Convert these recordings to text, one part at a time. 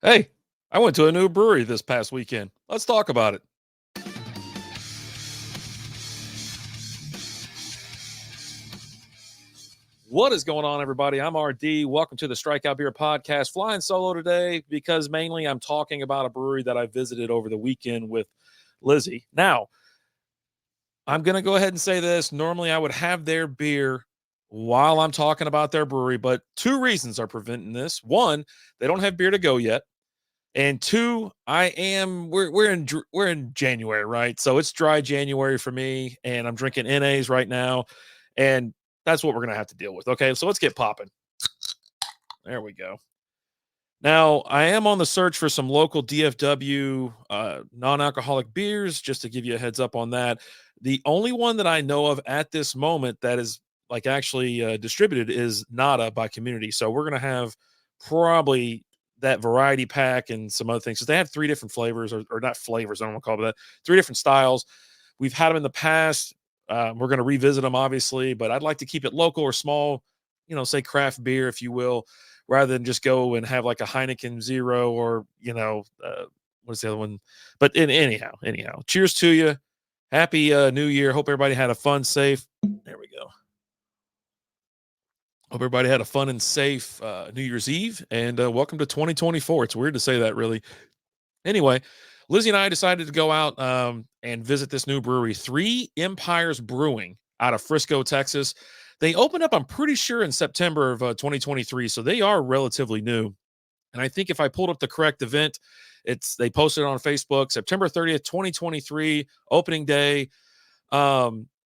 Hey, I went to a new brewery this past weekend. Let's talk about it. What is going on, everybody? I'm RD. Welcome to the Strikeout Beer Podcast. Flying solo today because mainly I'm talking about a brewery that I visited over the weekend with Lizzy. Now, I'm going to go ahead and say this. Normally, I would have their beer while I'm talking about their brewery, but two reasons are preventing this. One, they don't have beer to go yet. And two, we're in January, right? So it's dry January for me, and I'm drinking NAs right now, and that's what we're gonna have to deal with. Okay, so let's get popping. There we go. Now I am on the search for some local DFW non-alcoholic beers. Just to give you a heads up on that, the only one that I know of at this moment that is like actually distributed is Nada by Community. So we're gonna have probably that variety pack and some other things. So they have three different flavors, or not flavors. I don't want to call it that. Three different styles. We've had them in the past. We're going to revisit them, obviously, but I'd like to keep it local or small, say craft beer, if you will, rather than just go and have like a Heineken Zero or, what's the other one? But anyhow, cheers to you. Happy New Year. Hope everybody had a fun, safe. There we go. Hope everybody had a fun and safe New Year's Eve, and welcome to 2024. It's weird to say that, really. Anyway, Lizzy and I decided to go out and visit this new brewery, Empires Brewing, out of Frisco, Texas. They opened up, I'm pretty sure, in September of 2023, so they are relatively new. And I think if I pulled up the correct event, they posted it on Facebook, September 30th, 2023, opening day.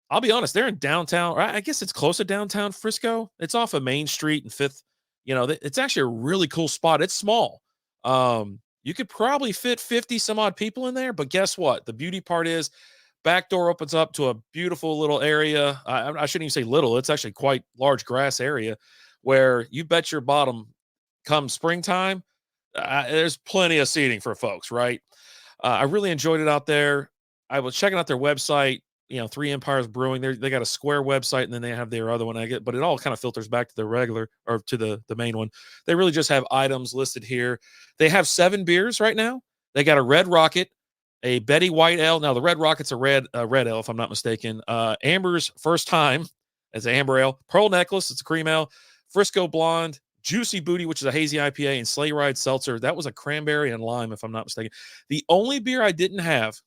I'll be honest, they're in downtown, or I guess it's close to downtown Frisco. It's off of Main Street and Fifth. It's actually a really cool spot. It's small. You could probably fit 50 some odd people in there, but guess what? The beauty part is back door opens up to a beautiful little area. I shouldn't even say little. It's actually quite large grass area where you bet your bottom come springtime, there's plenty of seating for folks, right? I really enjoyed it out there. I was checking out their website, Three Empires Brewing. They got a Square website, and then they have their other one. But it all kind of filters back to the regular, or to the main one. They really just have items listed here. They have 7 beers right now. They got a Red Rocket, a Betty White Ale. Now the Red Rocket's a red ale, if I'm not mistaken. Amber's First Time as an amber ale. Pearl Necklace, it's a cream ale. Frisco Blonde, Juicy Booty, which is a hazy IPA, and Sleigh Ride Seltzer. That was a cranberry and lime, if I'm not mistaken. The only beer I didn't have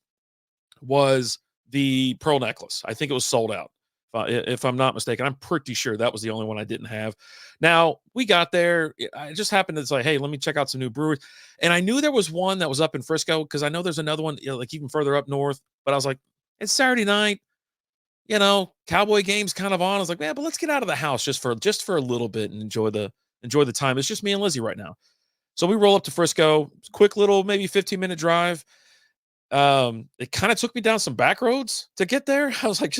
was the Pearl Necklace. I think it was sold out, if I'm not mistaken. I'm pretty sure that was the only one I didn't have. Now, we got there. I just happened to say, hey, let me check out some new breweries. And I knew there was one that was up in Frisco because I know there's another one, like even further up north. But I was like, it's Saturday night. Cowboy game's kind of on. I was like, man, but let's get out of the house just for a little bit and enjoy the time. It's just me and Lizzy right now. So we roll up to Frisco, quick little, maybe 15-minute drive. It kind of took me down some back roads to get there. I was like,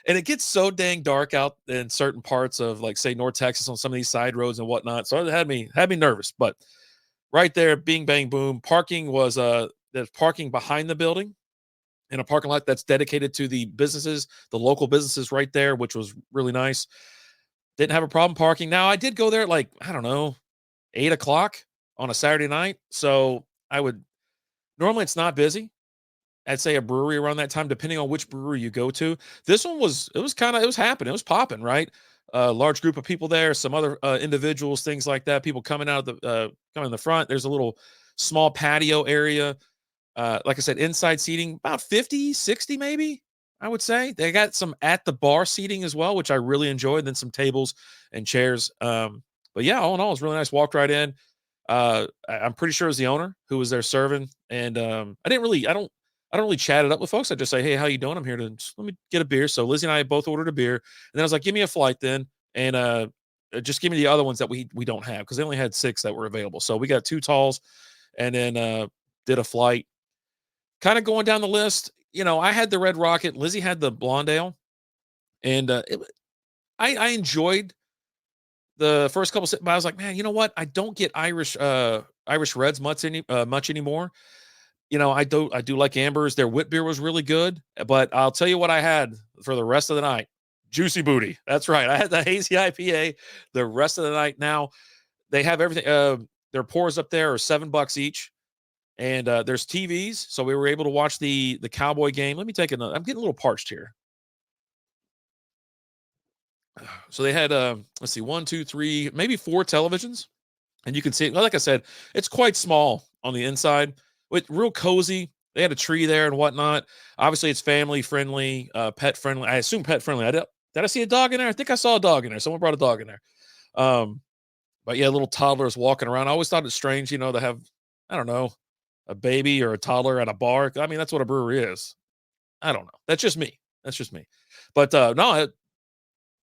and it gets so dang dark out in certain parts of, like, say, North Texas on some of these side roads and whatnot. So it had me nervous. But right there, bing, bang, boom. Parking was there's parking behind the building in a parking lot that's dedicated to the businesses, the local businesses right there, which was really nice. Didn't have a problem parking. Now, I did go there at, like, I don't know, 8:00 on a Saturday night. So normally it's not busy. I'd say a brewery around that time, depending on which brewery you go to. This one was happening. It was popping, right? Large group of people there, some other individuals, things like that. People coming in the front. There's a little small patio area. Like I said, inside seating, about 50, 60 maybe, I would say. They got some at the bar seating as well, which I really enjoyed. Then some tables and chairs. But yeah, all in all, it was really nice. Walked right in. I'm pretty sure it was the owner who was there serving. And I don't really chat it up with folks. I just say, hey, how you doing? I'm here to let me get a beer. So Lizzy and I both ordered a beer. And then I was like, give me a flight then. And just give me the other ones that we don't have, because they only had 6 that were available. So we got 2 talls and then did a flight. Kind of going down the list, I had the Red Rocket. Lizzy had the Blonde Ale. And I enjoyed the first couple, but I was like, man, you know what? I don't get Irish Reds much anymore. I do like Ambers. Their wit beer was really good, but I'll tell you what I had for the rest of the night. Juicy Booty. That's right. I had the hazy IPA the rest of the night. Now, they have everything. Their pours up there are $7 each. And there's TVs, so we were able to watch the Cowboy game. Let me take another. I'm getting a little parched here. So they had let's see, 1, 2, 3, maybe 4 televisions, and you can see, like I said, it's quite small on the inside, with real cozy. They had a tree there and whatnot. Obviously, it's family friendly, pet friendly. I assume pet friendly. Did I see a dog in there? I think I saw a dog in there. Someone brought a dog in there. But yeah, little toddlers walking around. I always thought it's strange, to have, I don't know, a baby or a toddler at a bar. I mean, that's what a brewery is. I don't know. That's just me. But no,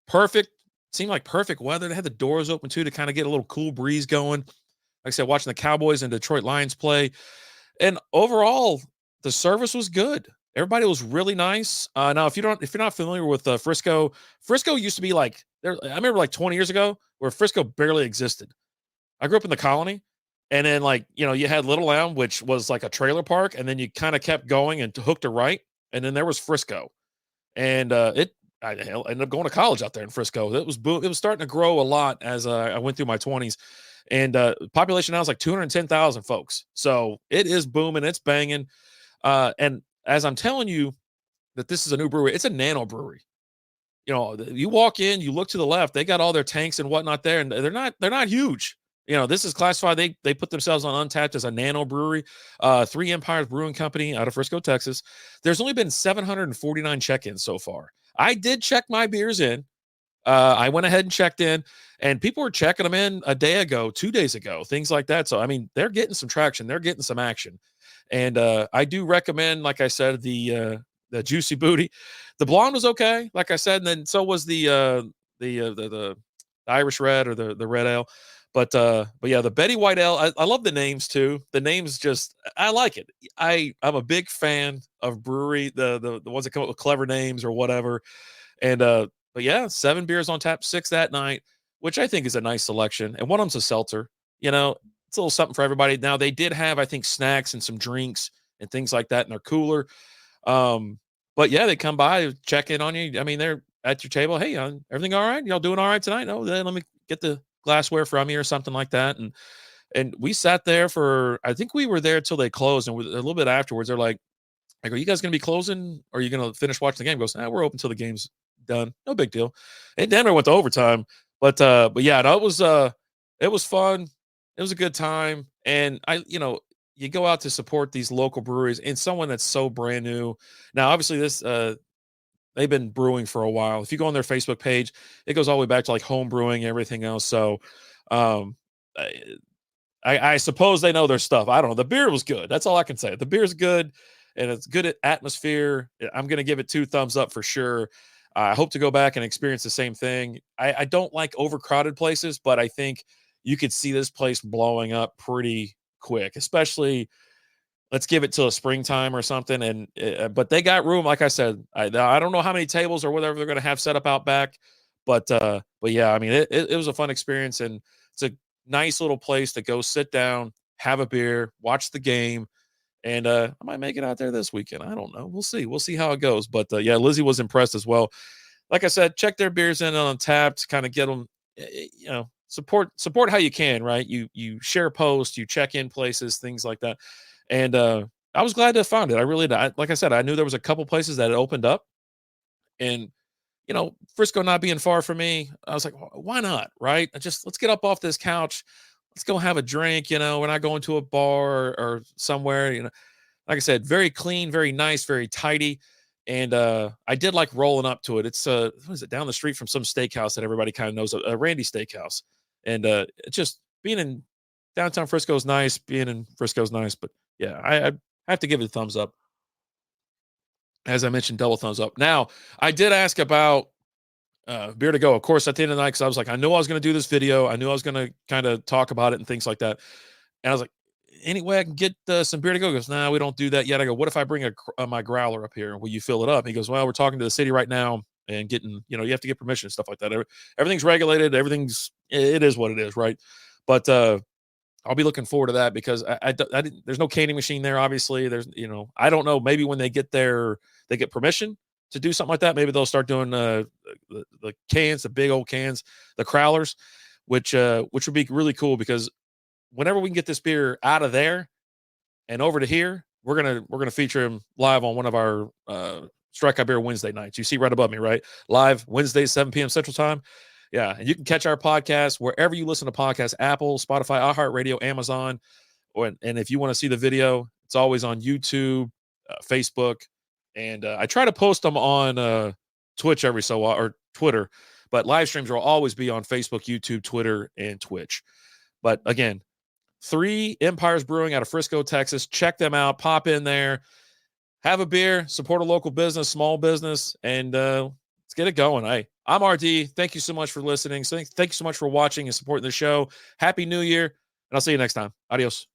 perfect. Seemed like perfect weather. They had the doors open too to kind of get a little cool breeze going. Like I said, watching the Cowboys and Detroit Lions play. And overall, the service was good. Everybody was really nice. Now, if you're not familiar with Frisco, Frisco used to be like there. I remember like 20 years ago where Frisco barely existed. I grew up in the Colony, and then you had Little Elm, which was like a trailer park, and then you kind of kept going and hooked a right, and then there was Frisco, and I ended up going to college out there in Frisco. It was starting to grow a lot as I went through my 20s. And population now is like 210,000 folks. So it is booming. It's banging. And as I'm telling you that this is a new brewery, it's a nano brewery. You walk in, you look to the left, they got all their tanks and whatnot there, and they're not huge. This is classified. They put themselves on Untapped as a nano brewery. 3 Empires Brewing Company out of Frisco, Texas. There's only been 749 check-ins so far. I did check my beers in. I went ahead and checked in, and people were checking them in a day ago, 2 days ago, things like that. So, I mean, they're getting some traction. They're getting some action. And I do recommend, like I said, the Juicy Booty. The blonde was okay, like I said, and then so was the Irish Red or the Red Ale. But yeah, the Betty White Ale, I love the names too. The names I like it. I'm a big fan of brewery, the ones that come up with clever names or whatever. And but yeah, 7 beers on tap, 6 that night, which I think is a nice selection. And one of them's a seltzer. It's a little something for everybody. Now they did have, I think, snacks and some drinks and things like that in their cooler. But yeah, they come by, check in on you. I mean, they're at your table. Hey, everything all right? Y'all doing all right tonight? No, then let me get the glassware from you or something like that. And we sat there for, I think we were there till they closed, and a little bit afterwards, they're like, I go, you guys gonna be closing, or are you gonna finish watching the game? He goes, we're open till the game's done. No big deal. And Denver went to overtime. But yeah, no, it was fun. It was a good time. And you go out to support these local breweries and someone that's so brand new. Now, obviously, this they've been brewing for a while. If you go on their Facebook page, it goes all the way back to like home brewing and everything else. So um I suppose they know their stuff. I don't know. The beer was good. That's all I can say. The beer's good, and it's good at atmosphere. I'm going to give it 2 thumbs up for sure. I hope to go back and experience the same thing. I don't like overcrowded places, but I think you could see this place blowing up pretty quick, especially let's give it till a springtime or something. And but they got room, like I said. I don't know how many tables or whatever they're going to have set up out back, but yeah, I mean, it was a fun experience, and it's a nice little place to go sit down, have a beer, watch the game. And I might make it out there this weekend. I don't know. We'll see. We'll see how it goes. But yeah, Lizzy was impressed as well. Like I said, check their beers in on tap to kind of get them, support how you can, right? You share posts, you check in places, things like that. And I was glad to have found it. I really did. Like I said, I knew there was a couple places that had opened up, and Frisco not being far from me, I was like, why not? Right? Let's get up off this couch. Let's go have a drink. We're not going to a bar or somewhere, like I said, very clean, very nice, very tidy. And I did like rolling up to it. It's what is it, down the street from some steakhouse that everybody kind of knows, a Randy Steakhouse. And it's just being in downtown Frisco is nice. Being in Frisco is nice. But yeah, I have to give it a thumbs up. As I mentioned, double thumbs up. Now, I did ask about beer to go, of course, at the end of the night, because I was like, I knew I was going to do this video. I knew I was going to kind of talk about it and things like that. And I was like, any way I can get some beer to go? He goes, nah, we don't do that yet. I go, what if I bring my growler up here? Will you fill it up? He goes, well, we're talking to the city right now and getting, you have to get permission and stuff like that. Everything's regulated. It is what it is, right? But I'll be looking forward to that, because I didn't, there's no canning machine there. Obviously there's, I don't know, maybe when they get there, they get permission to do something like that. Maybe they'll start doing the cans, the big old cans, the crowlers, which would be really cool, because whenever we can get this beer out of there and over to here, we're gonna feature him live on one of our Strikeout Beer Wednesday nights. You see right above me, right? Live Wednesdays, 7 p.m. Central Time. Yeah, and you can catch our podcast wherever you listen to podcasts: Apple, Spotify, iHeartRadio, Amazon. And if you want to see the video, it's always on YouTube, Facebook, and I try to post them on Twitch every so while, or Twitter. But live streams will always be on Facebook, YouTube, Twitter, and Twitch. But again, 3 Empires Brewing out of Frisco, Texas. Check them out. Pop in there, have a beer, support a local business, small business, and let's get it going. Hey, I'm RD. Thank you so much for listening. So thank you so much for watching and supporting the show. Happy New Year, and I'll see you next time. Adios.